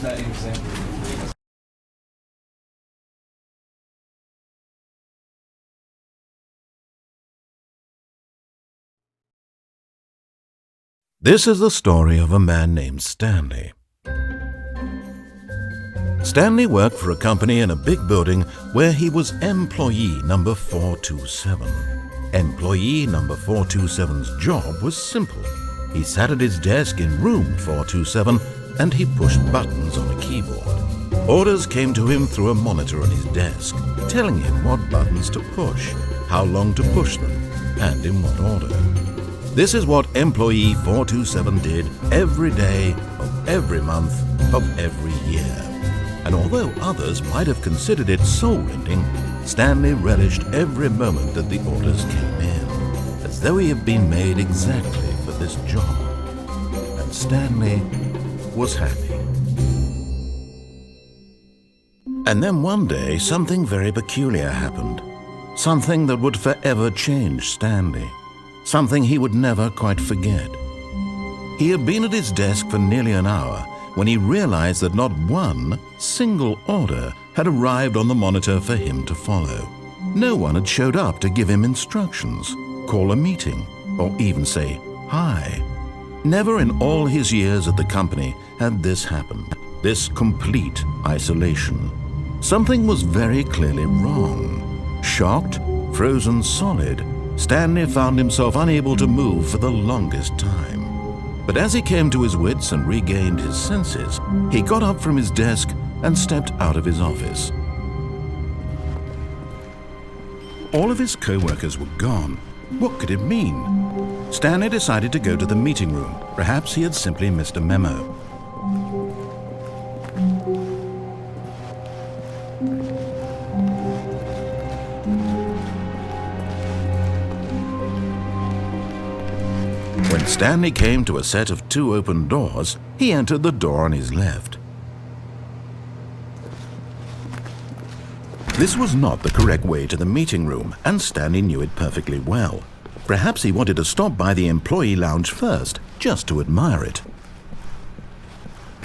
that example. This is the story of a man named Stanley. Stanley worked for a company in a big building where he was employee number 427. Employee number 427's job was simple. He sat at his desk in room 427 and he pushed buttons on a keyboard. Orders came to him through a monitor on his desk, telling him what buttons to push, how long to push them, and in what order. This is what employee 427 did every day of every month of every year. And although others might have considered it soul-rending, Stanley relished every moment that the orders came in, as though he had been made exactly for this job. And Stanley was happy. And then one day, something very peculiar happened. Something that would forever change Stanley. Something he would never quite forget. He had been at his desk for nearly an hour when he realized that not one single order had arrived on the monitor for him to follow. No one had showed up to give him instructions, call a meeting, or even say hi. Never in all his years at the company had this happened, this complete isolation. Something was very clearly wrong. Shocked, frozen solid, Stanley found himself unable to move for the longest time. But as he came to his wits and regained his senses, he got up from his desk and stepped out of his office. All of his co-workers were gone. What could it mean? Stanley decided to go to the meeting room. Perhaps he had simply missed a memo. When Stanley came to a set of 2 open doors, he entered the door on his left. This was not the correct way to the meeting room, and Stanley knew it perfectly well. Perhaps he wanted to stop by the employee lounge first, just to admire it.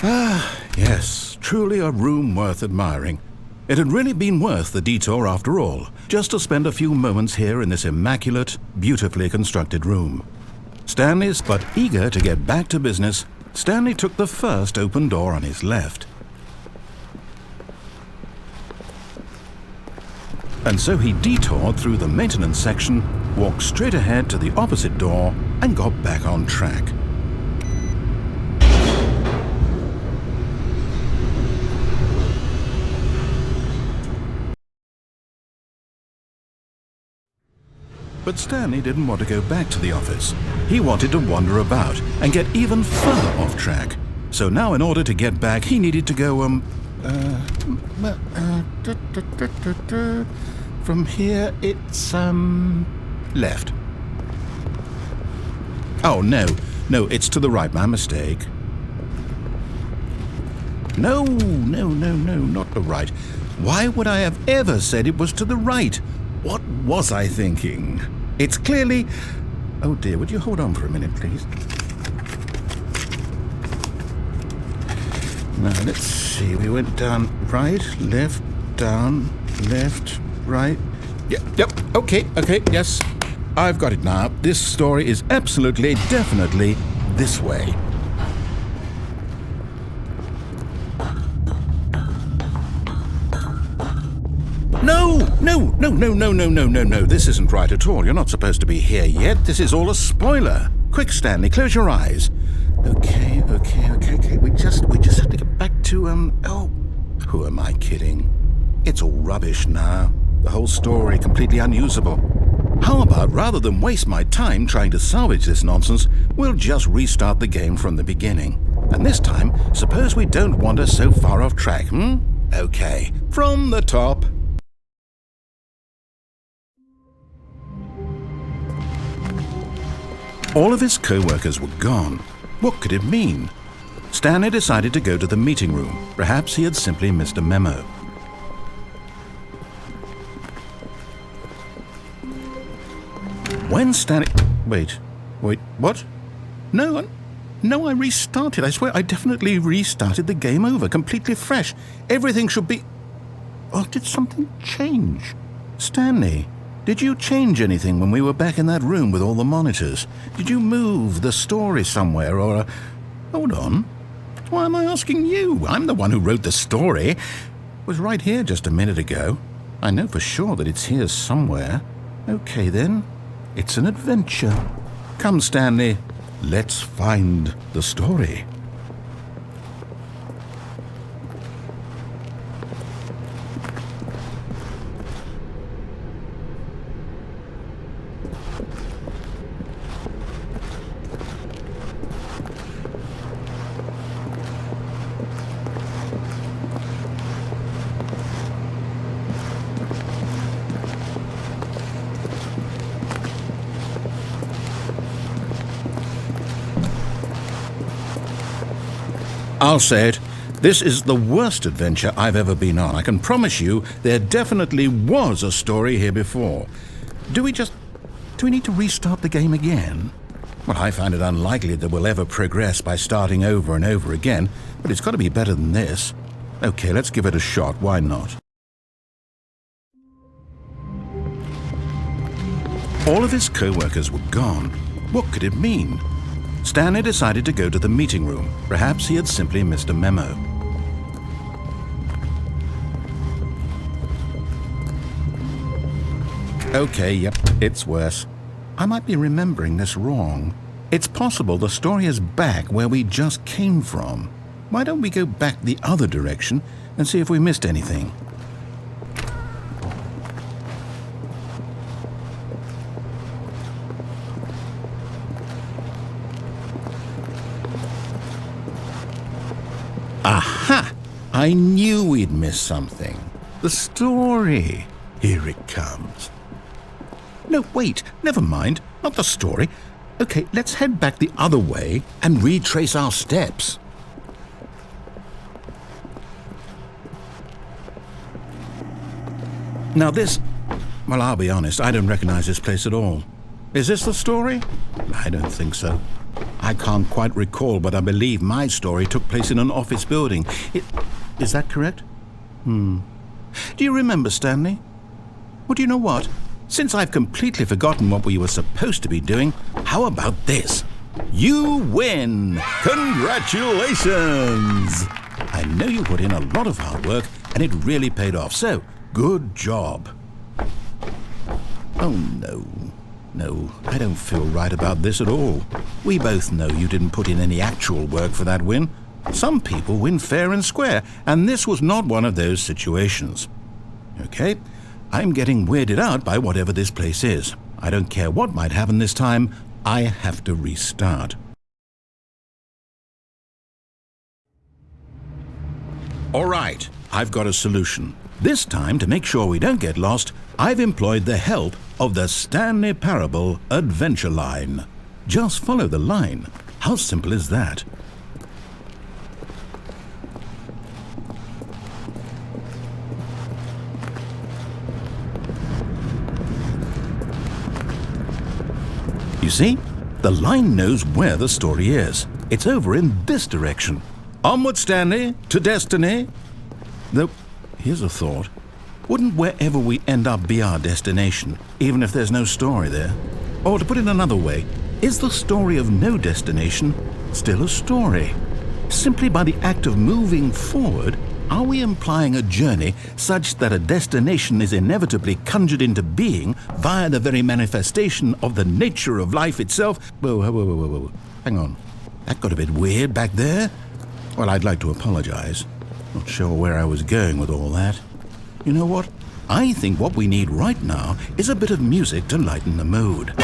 Ah, yes, truly a room worth admiring. It had really been worth the detour after all, just to spend a few moments here in this immaculate, beautifully constructed room. Stanley's but eager to get back to business, Stanley took the first open door on his left. And so he detoured through the maintenance section, walked straight ahead to the opposite door, and got back on track. But Stanley didn't want to go back to the office. He wanted to wander about and get even further off track. So now in order to get back, he needed to go, from here it's, left. Oh, no, it's to the right, my mistake. No, not the right. Why would I have ever said it was to the right? What was I thinking? It's clearly... Oh dear, would you hold on for a minute, please? Now, let's see. We went down right, left, down, left, right. Yep, okay, yes. I've got it now. This story is absolutely, definitely this way. No. This isn't right at all. You're not supposed to be here yet. This is all a spoiler. Quick, Stanley, close your eyes. Okay. We just have to get back to, oh, who am I kidding? It's all rubbish now. The whole story completely unusable. How about, rather than waste my time trying to salvage this nonsense, we'll just restart the game from the beginning. And this time, suppose we don't wander so far off track, Okay, from the top. All of his co-workers were gone. What could it mean? Stanley decided to go to the meeting room. Perhaps he had simply missed a memo. When Stanley... Wait, what? No, No, I restarted. I swear I definitely restarted the game over, completely fresh. Everything should be... Oh, did something change? Stanley, did you change anything when we were back in that room with all the monitors? Did you move the story somewhere or... Hold on. Why am I asking you? I'm the one who wrote the story. It was right here just a minute ago. I know for sure that it's here somewhere. Okay, then. It's an adventure. Come, Stanley. Let's find the story. I'll say it. This is the worst adventure I've ever been on. I can promise you there definitely was a story here before. Do we need to restart the game again? Well, I find it unlikely that we'll ever progress by starting over and over again, but it's got to be better than this. Okay, let's give it a shot. Why not? All of his co-workers were gone. What could it mean? Stanley decided to go to the meeting room. Perhaps he had simply missed a memo. Okay, yep, it's worse. I might be remembering this wrong. It's possible the story is back where we just came from. Why don't we go back the other direction and see if we missed anything? Aha! I knew we'd missed something. The story. Here it comes. No, wait, never mind. Not the story. Okay, let's head back the other way and retrace our steps. Now this... Well, I'll be honest, I don't recognize this place at all. Is this the story? I don't think so. I can't quite recall, but I believe my story took place in an office building. Is that correct? Do you remember, Stanley? Well, do you know what? Since I've completely forgotten what we were supposed to be doing, how about this? You win! Congratulations! I know you put in a lot of hard work, and it really paid off, so good job. Oh, no. No, I don't feel right about this at all. We both know you didn't put in any actual work for that win. Some people win fair and square, and this was not one of those situations. Okay, I'm getting weirded out by whatever this place is. I don't care what might happen this time. I have to restart. All right, I've got a solution. This time, to make sure we don't get lost, I've employed the help of the Stanley Parable Adventure Line. Just follow the line. How simple is that? You see? The line knows where the story is. It's over in this direction. Onward, Stanley, to destiny. Though, here's a thought. Wouldn't wherever we end up be our destination, even if there's no story there? Or to put it another way, is the story of no destination still a story? Simply by the act of moving forward, are we implying a journey such that a destination is inevitably conjured into being via the very manifestation of the nature of life itself? Whoa. Hang on. That got a bit weird back there. Well, I'd like to apologize. Not sure where I was going with all that. You know what? I think what we need right now is a bit of music to lighten the mood.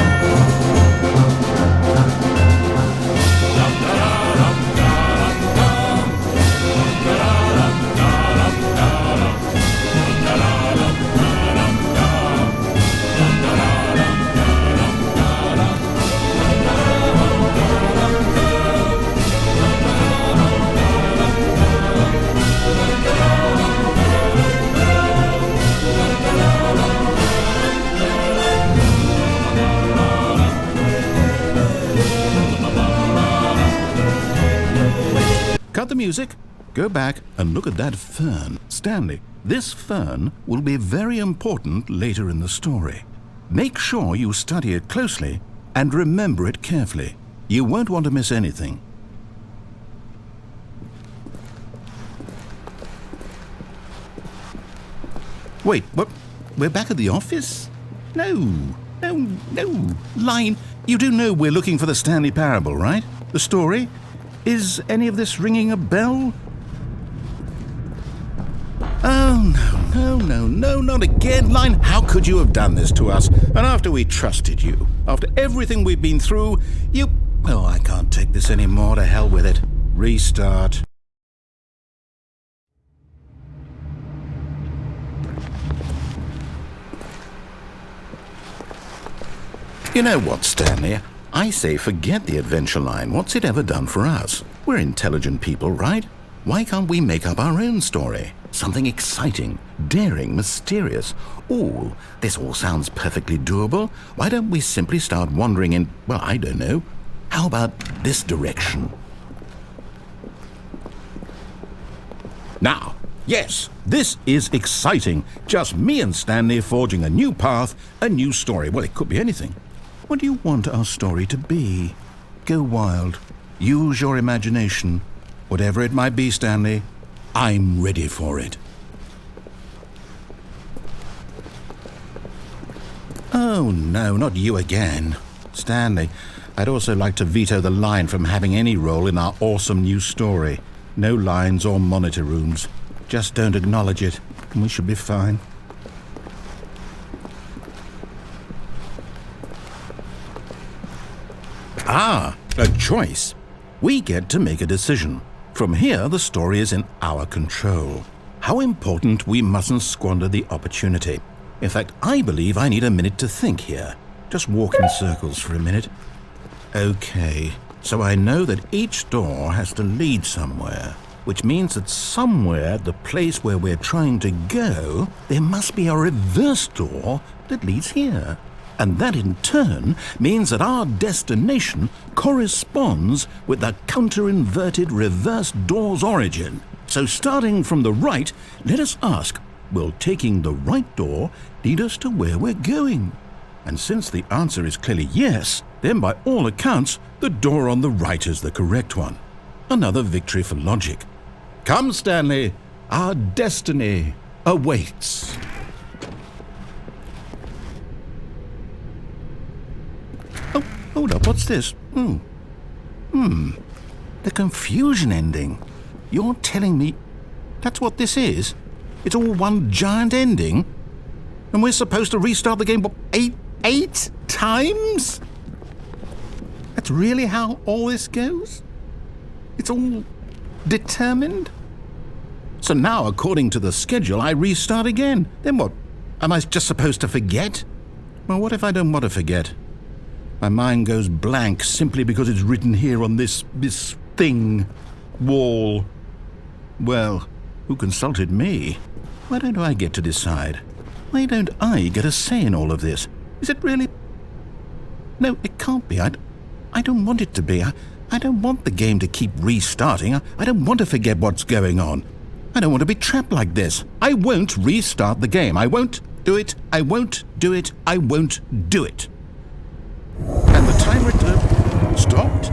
music. Go back and look at that fern. Stanley, this fern will be very important later in the story. Make sure you study it closely and remember it carefully. You won't want to miss anything. Wait, what? We're back at the office? No. Line, you do know we're looking for the Stanley Parable, right? The story? Is any of this ringing a bell? Oh, no, not again. Line, how could you have done this to us? And after we trusted you, after everything we've been through, you... Oh, I can't take this anymore. To hell with it. Restart. You know what, Stanley? I say forget the adventure line. What's it ever done for us? We're intelligent people, right? Why can't we make up our own story? Something exciting, daring, mysterious. Ooh, this all sounds perfectly doable. Why don't we simply start wandering in, well, I don't know. How about this direction? Now, yes, this is exciting. Just me and Stanley forging a new path, a new story. Well, it could be anything. What do you want our story to be? Go wild. Use your imagination. Whatever it might be, Stanley, I'm ready for it. Oh, no, not you again. Stanley, I'd also like to veto the line from having any role in our awesome new story. No lines or monitor rooms. Just don't acknowledge it, and we should be fine. Ah, a choice. We get to make a decision. From here, the story is in our control. How important we mustn't squander the opportunity. In fact, I believe I need a minute to think here. Just walk in circles for a minute. Okay, so I know that each door has to lead somewhere, which means that somewhere at the place where we're trying to go, there must be a reverse door that leads here. And that in turn means that our destination corresponds with the counter-inverted reverse door's origin. So starting from the right, let us ask, will taking the right door lead us to where we're going? And since the answer is clearly yes, then by all accounts, the door on the right is the correct one. Another victory for logic. Come, Stanley, our destiny awaits. Oh, hold up, what's this? The confusion ending. You're telling me that's what this is? It's all one giant ending? And we're supposed to restart the game, what, eight times? That's really how all this goes? It's all determined? So now, according to the schedule, I restart again. Then what? Am I just supposed to forget? Well, what if I don't want to forget? My mind goes blank simply because it's written here on this thing, wall. Well, who consulted me? Why don't I get to decide? Why don't I get a say in all of this? Is it really? No, it can't be. I don't want it to be. I don't want the game to keep restarting. I don't want to forget what's going on. I don't want to be trapped like this. I won't restart the game. I won't do it. I won't do it. I won't do it. And the timer stopped?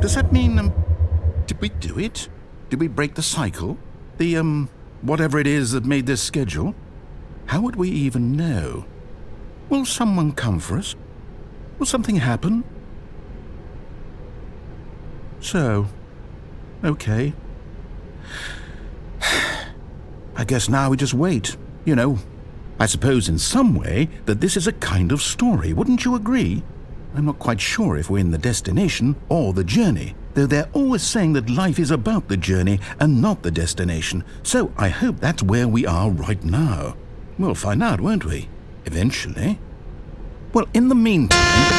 Does that mean, did we do it? Did we break the cycle? The, whatever it is that made this schedule? How would we even know? Will someone come for us? Will something happen? So, okay. I guess now we just wait, you know. I suppose in some way that this is a kind of story, wouldn't you agree? I'm not quite sure if we're in the destination or the journey, though they're always saying that life is about the journey and not the destination, so I hope that's where we are right now. We'll find out, won't we? Eventually. Well, in the meantime...